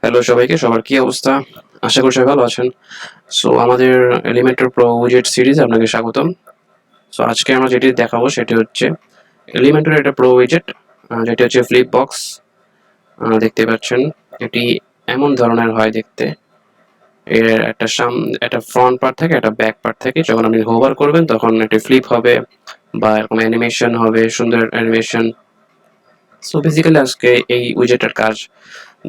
Hello সবাইকে, সবার কি অবস্থা? আশা করি সবাই ভালো আছেন। সো আমাদের এলিমেন্টর প্রো উইজেট সিরিজে আপনাকে স্বাগতম। সো আজকে আমরা যেটি দেখাবো সেটি হচ্ছে এলিমেন্টর একটা প্রো উইজেট, যেটি হচ্ছে ফ্লিপ বক্স। দেখতে পাচ্ছেন এটি এমন ধরনের হয় দেখতে। এর একটা ফ্রন্ট পার্ট থাকে, একটা ব্যাক পার্ট থাকে। যখন আপনি হোভার করবেন তখন এটি ফ্লিপ হবে বা এরকম অ্যানিমেশন হবে, সুন্দর অ্যানিমেশন। সো বেসিক্যালি আজকে এই উইজেটের কাজ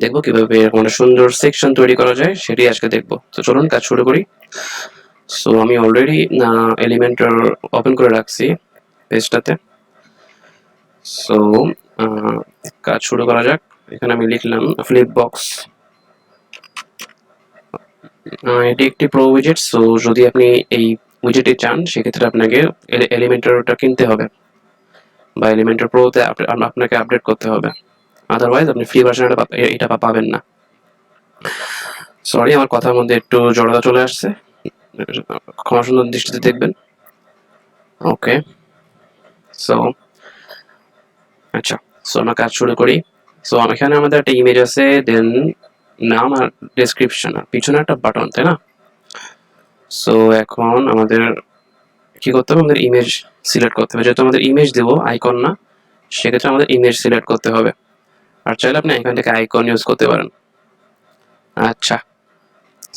দেখবো, কিভাবে এরকম একটা সুন্দর সেকশন তৈরি করা যায় সেটি আজকে দেখবো। তো চলুন কাজ শুরু করি। সো আমি অলরেডি এলিমেন্টর ওপেন করে রাখছি পেজটাতে। সো কাজ শুরু করা যাক। এখানে আমি লিখলাম ফ্লিপ বক্স। এটি একটি প্রো উইজেট। সো যদি আপনি এই উইজেটটি চান সেক্ষেত্রে আপনাকে এলিমেন্টরটা কিনতে হবে বা এলিমেন্টর প্রোতে আপনাকে আপডেট করতে হবে। আদারওয়াইজ আপনি ফ্রি ভার্সনটা এটা পাবেন না। সরি, আমার কথার মধ্যে একটু জড়তা চলে আসছে, ক্ষমা সুন্দর দৃষ্টিতে দেখবেন। ওকে, সো আচ্ছা, সো আমরা কাজ শুরু করি। সো এখানে আমাদের একটা ইমেজ আছে, দেন নাম আর ডেসক্রিপশন আর পিছনে একটা বাটন, তাই না? সো এখন আমাদের কি করতে হবে, আমাদের ইমেজ সিলেক্ট করতে হবে। যেহেতু আমাদের ইমেজ দেবো, আইকন না, সেক্ষেত্রে আমাদের ইমেজ সিলেক্ট করতে হবে। আর চাইলে আপনি এখান থেকে আইকন ইউজ করতে পারেন। আচ্ছা,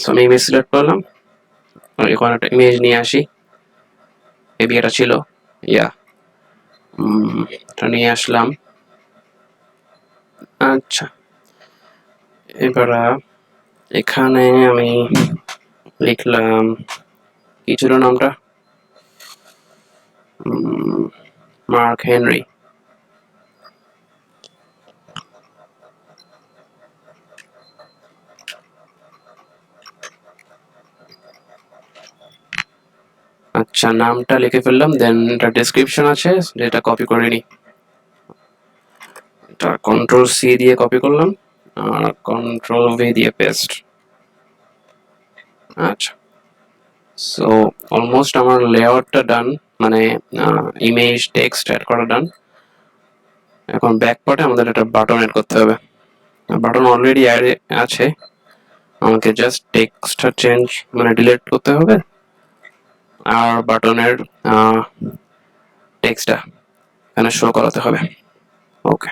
সো আমি ইমেজ সিলেক্ট করলাম। এখন একটা ইমেজ নিয়ে আসি। মেবি এটা ছিল, ইয়া, এটা নিয়ে আসলাম। আচ্ছা, এবার এখানে আমি লিখলাম কি ছিল নামটা, মার্ক হেনরি। আচ্ছা, নামটা লিখে ফেললাম। দেন এটা ডেসক্রিপশন আছে, যেটা কপি করে নিই। এটা কন্ট্রোল সি দিয়ে কপি করলাম আর কন্ট্রোল ভি দিয়ে পেস্ট। আচ্ছা, সো অলমোস্ট আমার লেআউটটা ডান, মানে ইমেজ টেক্সট অ্যাড করা ডান। এখন ব্যাক পার্টে আমাদের একটা বাটন অ্যাড করতে হবে। বাটন অলরেডি অ্যাড আছে, আমাকে জাস্ট টেক্সটটা চেঞ্জ মানে ডিলিট করতে হবে আর বাটনের টেক্সটটা এখানে শো করাতে হবে। ওকে,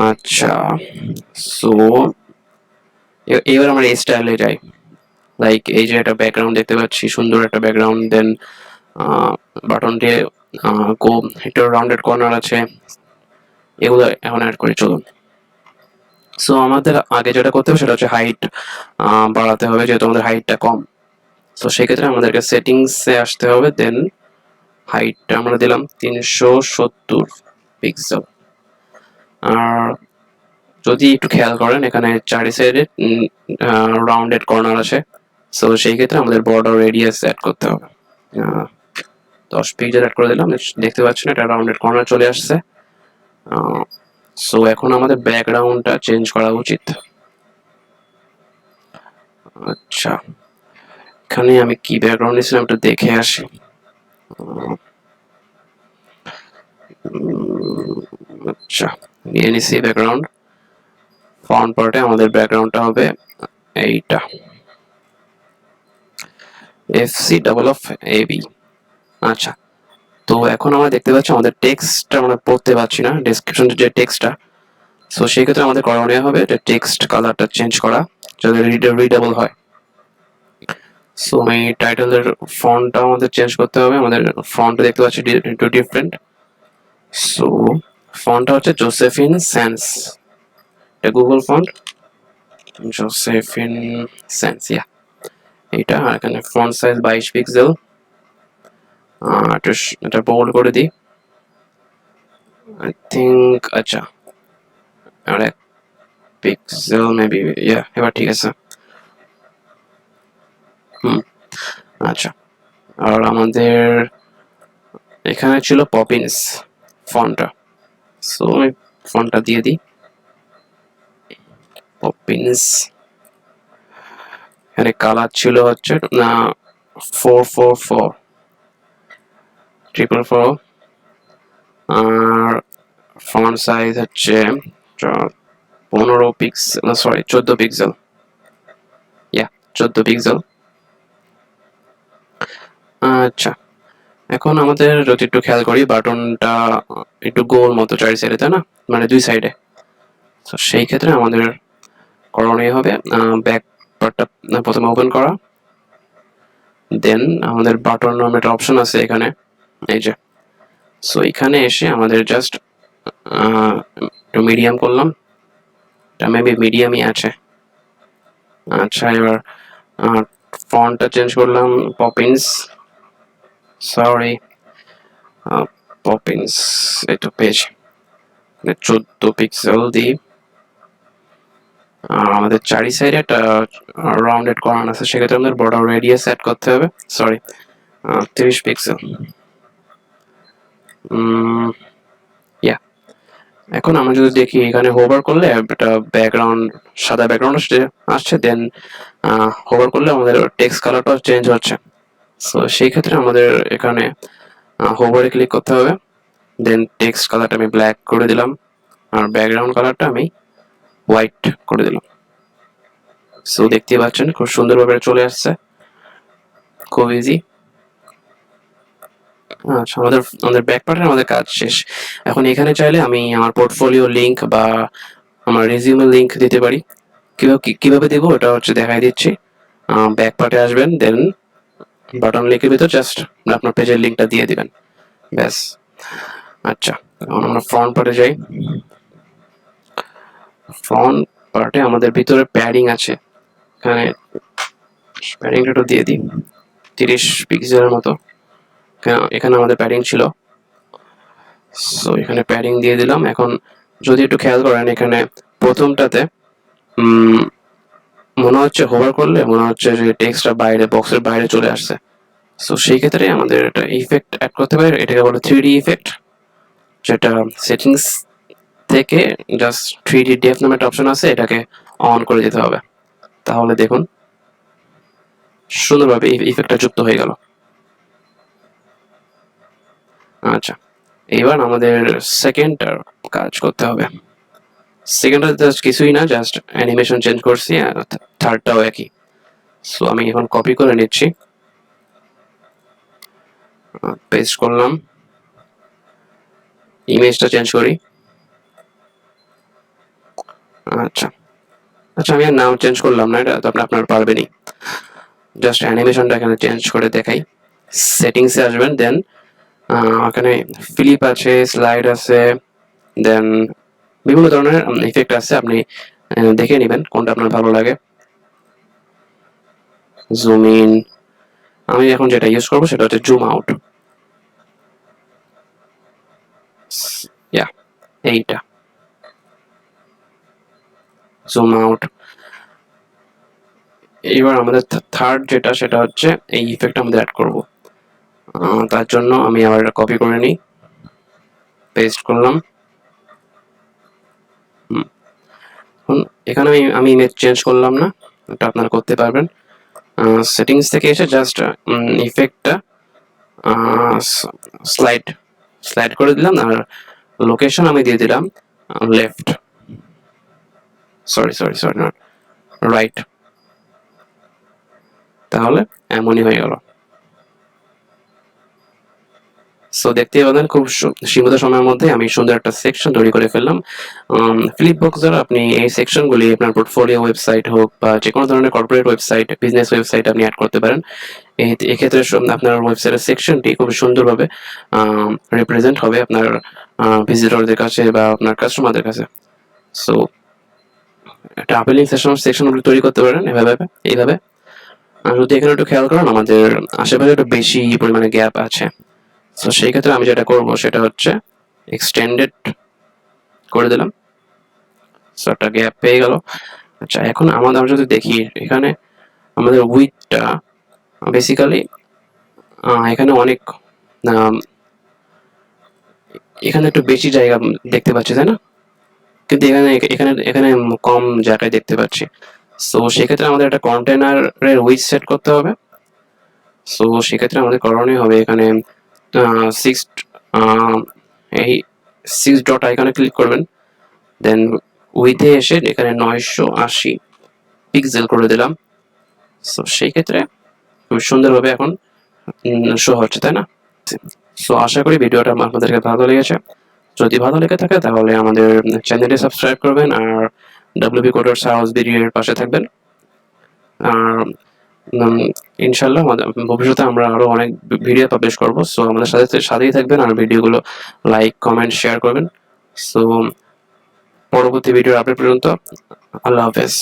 আচ্ছা, সো এবার আমরা এই স্টাইলে যাই। লাইক এই যে একটা ব্যাকগ্রাউন্ড দেখতে পাচ্ছি, সুন্দর একটা ব্যাকগ্রাউন্ড। দেন বাটনটি একটু রাউন্ডেড কর্নার আছে, এগুলো এখন অ্যাড করি। চলুন। সো আমাদের আগে যেটা করতে হবে সেটা হচ্ছে হাইট বাড়াতে হবে, যেহেতু আমাদের হাইটটা কম। তো সেক্ষেত্রে আমাদেরকে সেটিংসে আসতে হবে। দেন হাইটটা আমরা দিলাম 370 পিক্সেল। আর যদি একটু খেয়াল করেন, এখানে চারি সাইডে রাউন্ডেড কর্নার আছে। সো সেই ক্ষেত্রে আমাদের বর্ডার রেডিয়াস অ্যাড করতে হবে। 10 পিক্সেল অ্যাড করে দিলাম। দেখতে পাচ্ছেন এটা রাউন্ডেড কর্নার চলে আসছে। সো এখন আমাদের ব্যাকগ্রাউন্ডটা চেঞ্জ করা উচিত। আচ্ছা, এখানে আমি কি ব্যাকগ্রাউন্ড নিয়েছিলাম একটু দেখে আসি। আচ্ছা, নিয়ে নিছি ব্যাকগ্রাউন্ড। ফ্রন্ট পার্টে আমাদের ব্যাকগ্রাউন্ডটা হবে এইটা, FC/AB। আচ্ছা, তো এখন আমরা দেখতে পাচ্ছি আমাদের টেক্সটটা আমরা পড়তে পারছি না, ডেসক্রিপশনের যে টেক্সটটা। সো সেই ক্ষেত্রে আমাদের করণীয় হবে যে টেক্সট কালারটা চেঞ্জ করা যাতে রিডেবল হয়। সো এই টাইটেলের ফন্টটা আমাদের চেঞ্জ করতে হবে। আমাদের ফন্টটা দেখতে পাচ্ছি একটু ডিফারেন্ট। সো ফন্টটা হচ্ছে জোসেফিন স্যান্স, এটা গুগল ফন্ট, জোসেফিন স্যান্স, ইয়া এইটা। আর এখানে ফন্ট সাইজ 22 পিক্সেল। এটা বোল্ড করে দিই আই থিঙ্ক। আচ্ছা, আর এক পিক্সেল মেবি, ইয়া, এবার ঠিক আছে। আচ্ছা, আর আমাদের এখানে ছিল পপিন্স ফন্টটা। সো আমি ফন্টটা দিয়ে দিই পপিন্স। এখানে কালার ছিল হচ্ছে 444। 444 আর ফন্ট সাইজ হচ্ছে 15 পিক্সেল, সরি 14 পিক্সেল, 14 পিক্সেল। আচ্ছা, এখন আমাদের যদি একটু খেয়াল করি বাটনটা একটু গোল মতো চারি সাইডে, তাই না, মানে 2 সাইডে। তো সেই ক্ষেত্রে আমাদের করণীয় হবে ব্যাক পার্টটা প্রথমে ওপেন করা, দেন আমাদের বাটন নামে একটা অপশন আছে এখানে, এই যে। সো এখানে এসে আমাদের জাস্ট একটু মিডিয়াম করলাম, এটা মেবি মিডিয়ামই আছে। আচ্ছা, এবার ফন্টটা চেঞ্জ করলাম, পপিন্স, সরি পপিন্স, এই তো পেজ 14 পিক্সেল দিই। আর আমাদের চারি সাইডে একটা রাউন্ডেড কর্নার আছে, সেক্ষেত্রে আমাদের বর্ডার রেডিয়াস সেট করতে হবে, সরি 30 পিক্সেল। ইয়া, এখন আমরা যদি দেখি এখানে হোভার করলে একটা ব্যাকগ্রাউন্ড, সাদা ব্যাকগ্রাউন্ড আসছে, দেন হোভার করলে আমাদের টেক্সট কালারটাও চেঞ্জ হচ্ছে। সো সেই ক্ষেত্রে আমাদের এখানে হোভারে ক্লিক করতে হবে, দেন টেক্সট কালারটা আমি ব্ল্যাক করে দিলাম আর ব্যাকগ্রাউন্ড কালারটা আমি হোয়াইট করে দিলাম। সো দেখতে পাচ্ছেন খুব সুন্দরভাবে চলে আসছে, খুব ইজি। আচ্ছা, আমাদের ব্যাক পার্টে আমাদের কাজ শেষ। এখন এখানে চাইলে আমি আমার পোর্টফোলিও লিংক বা আমার রেজিউমে লিংক দিতে পারি। কিভাবে দেবো ওটা হচ্ছে দেখাই দিচ্ছি। ব্যাক পার্টে আসবেন, দেন বাটন লিঙ্কের ভিতর জাস্ট আপনার পেজের লিঙ্কটা দিয়ে দিবেন, ব্যাস। আচ্ছা, এখন আমরা ফ্রন্ট পার্টে যাই। ফ্রন্ট পার্টে আমাদের ভিতরে প্যাডিং আছে, এখানে প্যাডিংটা একটু দিয়ে দিই 30 পিক্সেলের মতো। এখানে আমাদের প্যাডিং ছিল, সো এখানে প্যাডিং দিয়ে দিলাম। এখন যদি একটু খেয়াল করেন এখানে প্রথমটাতে মনে হচ্ছে হোভার করলে মনে হচ্ছে যে টেক্সটটা বাইরে, বক্সের বাইরে চলে আসছে। সো সেই ক্ষেত্রে আমাদের একটা ইফেক্ট অ্যাড করতে পারি, এটাকে বলে 3D ইফেক্ট, যেটা সেটিংস থেকে জাস্ট 3D ডেপথ নামে একটা অপশন আছে, এটাকে অন করে দিতে হবে। তাহলে দেখুন সুন্দরভাবে ইফেক্টটা যুক্ত হয়ে গেল। আচ্ছা, এবার আমাদের সেকেন্ডটার কাজ করতে হবে। সেকেন্ডটা জাস্ট কিছুই না, জাস্ট অ্যানিমেশন চেঞ্জ করছি, থার্ডটাও একই। সো আমি এখন কপি করে নিচ্ছি, পেস্ট করলাম, ইমেজটা চেঞ্জ করি। আচ্ছা আচ্ছা, আমি আর নাম চেঞ্জ করলাম না, এটা তো আপনার পারবেনই। জাস্ট অ্যানিমেশনটা এখানে চেঞ্জ করে দেখাই। সেটিংসে আসবেন, দেন এখানে ফ্লিপ আছে, স্লাইড আছে, দেন বিভিন্ন ধরনের ইফেক্ট আছে, আপনি দেখে নেবেন কোনটা আপনার ভালো লাগে। জুম ইন, আমি এখন যেটা ইউজ করবো সেটা হচ্ছে জুম আউট। এইটা জুম আউট। এবার আমাদের থার্ড যেটা, সেটা হচ্ছে এই ইফেক্ট আমাদের অ্যাড করব। তার জন্য আমি আবার এটা কপি করে নিই, পেস্ট করলাম। এখানে আমি ইমেজ চেঞ্জ করলাম না, এটা আপনারা করতে পারবেন। সেটিংস থেকে এসে জাস্ট ইফেক্টটা স্লাইড স্লাইড করে দিলাম, আর লোকেশন আমি দিয়ে দিলাম left, sorry sorry sorry not right. তাহলে এমনই হয়ে গেল। সো দেখতেই পাবেন খুব সীমিত সময়ের মধ্যে আমি সুন্দর একটা সেকশন তৈরি করে ফেললাম। ফ্লিপবক্স দ্বারা আপনি এই সেকশনগুলি আপনার পোর্টফোলিও ওয়েবসাইট হোক বা যে কোনো ধরনের কর্পোরেট ওয়েবসাইট, বিজনেস ওয়েবসাইট আপনি অ্যাড করতে পারেন। এক্ষেত্রে আপনার ওয়েবসাইটের সেকশনটি খুব সুন্দরভাবে রিপ্রেজেন্ট হবে আপনার ভিজিটরদের কাছে বা আপনার কাস্টমারদের কাছে। সো একটা আপেলিং সেকশন আপনি তৈরি করতে পারেন এইভাবে। যদি এখানে একটু খেয়াল করেন আমাদের আশেপাশে একটু বেশি পরিমাণে গ্যাপ আছে। তো সেই ক্ষেত্রে আমি যেটা করব সেটা হচ্ছে এক্সটেন্ডেড করে দিলাম, সো একটা গ্যাপ পেয়ে গেল। আচ্ছা, এখন আমরা যদি দেখি এখানে আমাদের উইডথটা বেসিক্যালি এখানে অনেক এখানে একটু বেশি জায়গা দেখতে পাচ্ছি, তাই না, কিন্তু এখানে এখানে এখানে কম জায়গায় দেখতে পাচ্ছি। সো সেক্ষেত্রে আমাদের একটা কন্টেনারের উইডথ সেট করতে হবে। সো সেক্ষেত্রে আমাদের করণীয় হবে এখানে সিক্স এই 6 ডট আইকনে ক্লিক করবেন, দেন উইথে এসে এখানে 980 পিক্সেল করে দিলাম। সো সেই ক্ষেত্রে খুব সুন্দরভাবে এখন শো হচ্ছে, তাই না? সো আশা করি ভিডিওটা আপনাদেরকে ভালো লেগেছে। যদি ভালো লেগে থাকে তাহলে আমাদের চ্যানেলটি সাবস্ক্রাইব করবেন আর ডাব্লিউবি কোডার সাহস ভিডিওর পাশে থাকবেন। আর ইনশাল্লাহ ভবিষ্যতে আমরা আরো অনেক ভিডিও পাবলিশ করব। সো আমাদের সাথেই থাকবেন আর ভিডিওগুলো লাইক, কমেন্ট, শেয়ার করবেন। সো পরবর্তী ভিডিওর আপডেট পর্যন্ত আল্লাহ হাফেজ।